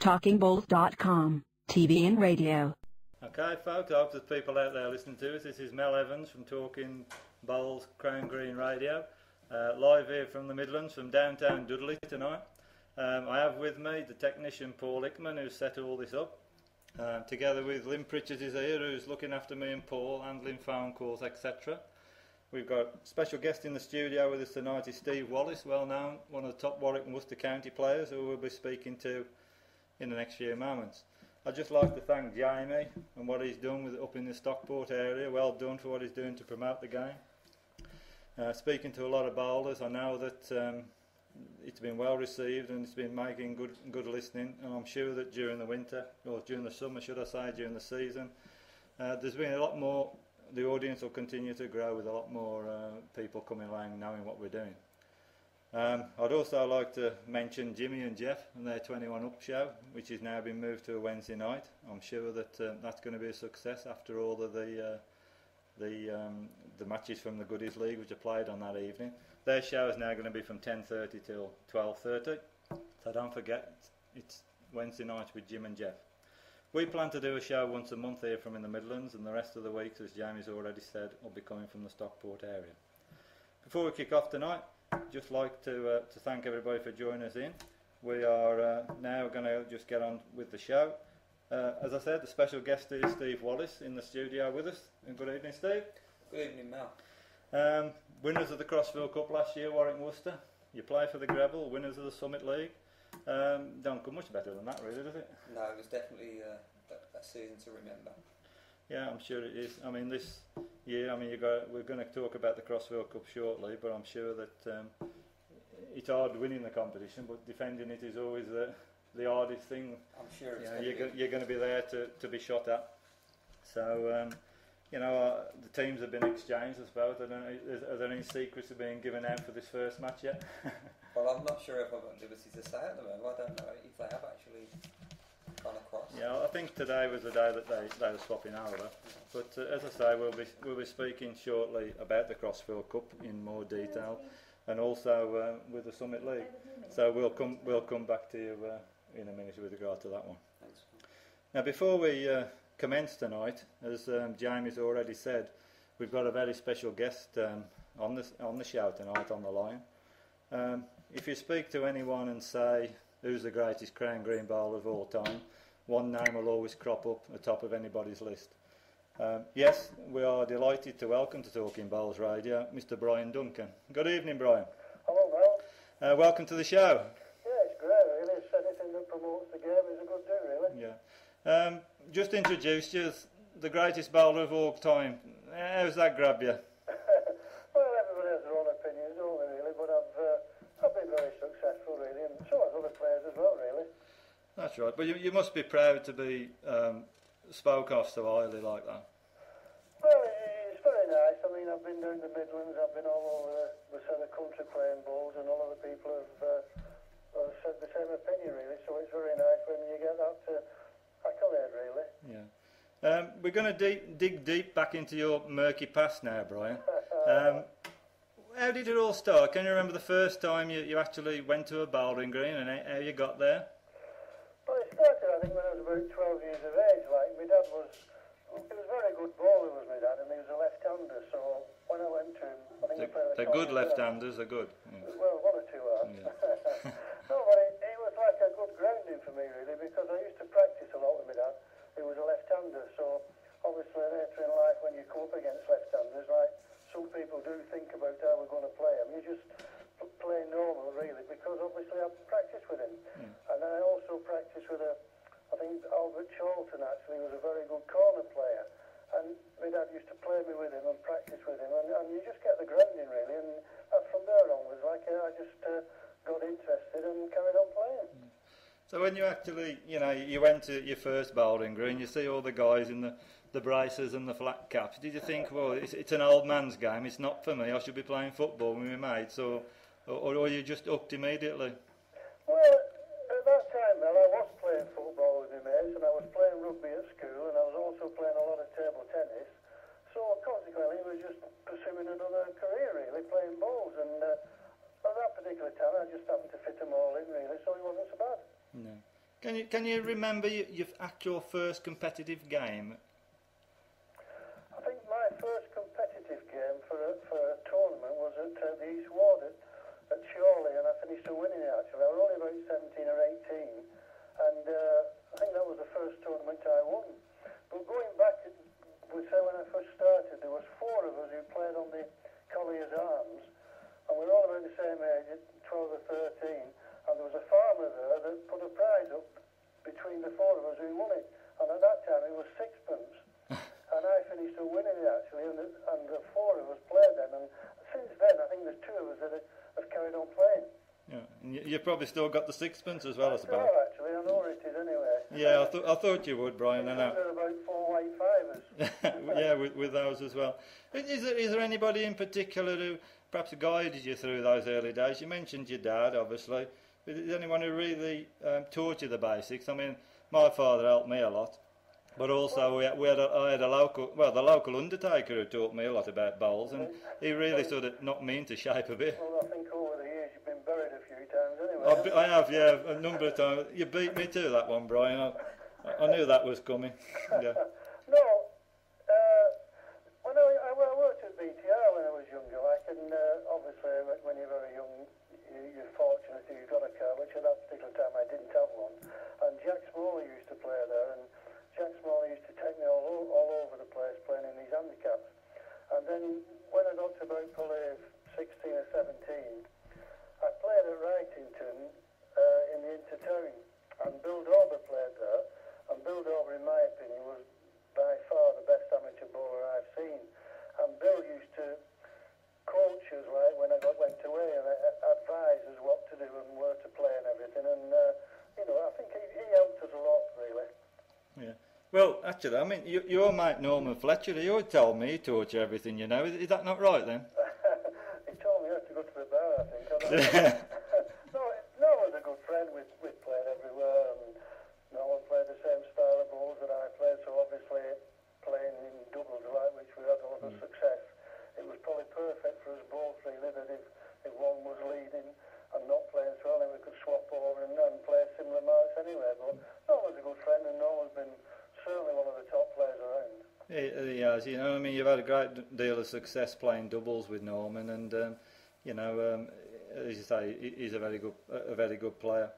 talkingballs.com, TV and radio. Okay folks, I hope there's people out there listening to us. This is Mel Evans from Talking Bowls Crown Green Radio, live here from the Midlands, from downtown Dudley tonight. I have with me the technician Paul Hickman, who's set all this up, together with Lynn Pritchard is here, who's looking after me and Paul, handling phone calls, etc. We've got a special guest in the studio with us tonight, is Steve Wallace, well known, one of the top Warwick and Worcester County players, who we'll be speaking to in the next few moments. I'd just like to thank Jamie and what he's done with up in the Stockport area. Well done for what he's doing to promote the game. Speaking to a lot of bowlers, I know that it's been well received and it's been making good listening, and I'm sure that during the winter, or during the summer should I say, during the season, there's been a lot more. The audience will continue to grow with a lot more people coming along knowing what we're doing. I'd also like to mention Jimmy and Jeff and their 21 Up show, which has now been moved to a Wednesday night. I'm sure that that's going to be a success after all of the matches from the Goodies League which are played on that evening. Their show is now going to be from 10:30 till 12:30, so don't forget it's Wednesday night with Jim and Jeff. We plan to do a show once a month here from in the Midlands, and the rest of the weeks, as Jamie's already said, will be coming from the Stockport area. Before we kick off tonight, just like to thank everybody for joining us in. We are now going to just get on with the show. As I said, the special guest is Steve Wallace in the studio with us. And good evening, Steve. Good evening, Mel. Winners of the Crossfield Cup last year, Warwick and Worcester. You play for the Greville, winners of the Summit League. Don't come much better than that, really, does it? No, it was definitely a season to remember. Yeah, I'm sure it is. I mean, this year, we're going to talk about the Crossfield Cup shortly, but I'm sure that it's hard winning the competition, but defending it is always the hardest thing. I'm sure it's you're going to be there to be shot at. So, the teams have been exchanged, I suppose. Are there any secrets being given out for this first match yet? Well, I'm not sure if I've got liberty to say at the moment. I don't know if they have actually gone across. Yeah, I think today was the day that they were swapping over. But as I say, we'll be speaking shortly about the Crossfield Cup in more detail, and also with the Summit League. So we'll come back to you in a minute with regard to that one. Thanks. Now, before we commence tonight, as Jamie's already said, we've got a very special guest on the show tonight on the line. If you speak to anyone and say who's the greatest Crown Green bowler of all time, one name will always crop up at the top of anybody's list. Yes, we are delighted to welcome to Talking Bowls Radio Mr. Brian Duncan. Good evening, Brian. Hello, Mel. Welcome to the show. Yeah, it's great, really. It's anything that promotes the game is a good thing, really. Yeah. Just introduced you as the greatest bowler of all time. How's that grab you? Well, everybody has their own opinions, don't they, really? But I've been very successful, really, and so have other players as well, really. That's right. But you must be proud to be spoke of so highly like that. Well, it's very nice. I mean, I've been down the Midlands, I've been all over the sort of country playing bowls, and all of the people have said the same opinion, really. So it's very nice when you get that accolade, really. Yeah. We're going to dig deep back into your murky past now, Brian. How did it all start? Can you remember the first time you actually went to a bowling green and how you got there? Well, it started, I think, when I was about 12 years of age. Like, my dad was a very good bowler, was my dad, and he was a left-hander, so when I went to him, I think they're good left-handers, they're good. Yeah. Well, one or two are. Yeah. No, but it was like a good grounding for me, really, because I used to practice a lot with my dad. He was a left-hander, so obviously later in life when you come up against left-handers, like some people do think about how we're going to play them, you just play normal, really, because obviously I practiced with him. And then I also practiced with I think Albert Charlton actually was a very good corner player. And my dad used to play me with him and practice with him, and you just get the grounding, really, and from there onwards, like, I just got interested and carried on playing. So when you actually, you went to your first bowling green, you see all the guys in the braces and the flat caps, did you think, well, it's an old man's game, it's not for me, I should be playing football with my mates, or you just hooked immediately? Well, at that time, Mel, I was playing football with my mates, and I was playing rugby at school, and I was also playing a lot of table tennis. So consequently, I was just pursuing another career, really, playing bowls. And at that particular time, I just happened to fit them all in, really, so it wasn't so bad. No. Can you remember your actual first competitive game? I think my first competitive game for a tournament was at the East Ward at Chorley, and I finished winning it actually. I was only about 17 or 18, and I think that was the first tournament I won. But going back, we say when I first started, there was 4 of us who played on the Collier's Arms, and we were all about the same age, at 12 or 13, and there was a farmer there that put a prize up between the 4 of us who won it, and at that time it was sixpence. And I finished winning it actually, and the 4 of us played then. And since then, I think there's 2 of us that have carried on playing. Yeah, and you've probably still got the sixpence as well, I suppose. Oh, actually, I know where it is anyway. Yeah, I thought you would, Brian. I know. There are about 4 white fivers. Yeah, with those as well. Is there anybody in particular who perhaps guided you through those early days? You mentioned your dad, obviously. But is there anyone who really taught you the basics? I mean, my father helped me a lot. But also, I had a local, the local undertaker who taught me a lot about bowls, and he really sort of knocked me into shape a bit. Well, I think over the years you've been buried a few times anyway. I have, yeah, a number of times. You beat me to that one, Brian. I knew that was coming. Yeah. No, when I worked at BTR when I was younger, and obviously when you're very young, you're fortunate that you've got a car, which at that particular time I didn't have one. And Jack Smalley used to play there, and Jack Smalley used to take me all over the place playing in these handicaps. And then when I got to about probably 16 or 17, I played at Wrightington in the Intertown, and Bill Dauber played there. And Bill Dauber, in my opinion, was by far the best amateur bowler I've seen. And Bill used to coach us, like when I went away, and advise us what to do and where to play and everything. And I think he helped us a lot, really. Yeah. Well, actually, I mean, your mate Norman Fletcher, he always told me he taught you everything, you know. Is that not right, then? He told me I had to go to the bar, I think. No, was a good friend. We played everywhere, and Norman played the same style of bowls that I played, so obviously playing in doubles, right, which we had a lot of success, it was probably perfect for us both, really, that if one was leading and not playing so well, then we could swap over and play similar marks anyway. But Norman's a good friend, and Norman's been certainly one of the top players around. He has, you know. I mean, you've had a great deal of success playing doubles with Norman, and as you say, he's a very good player.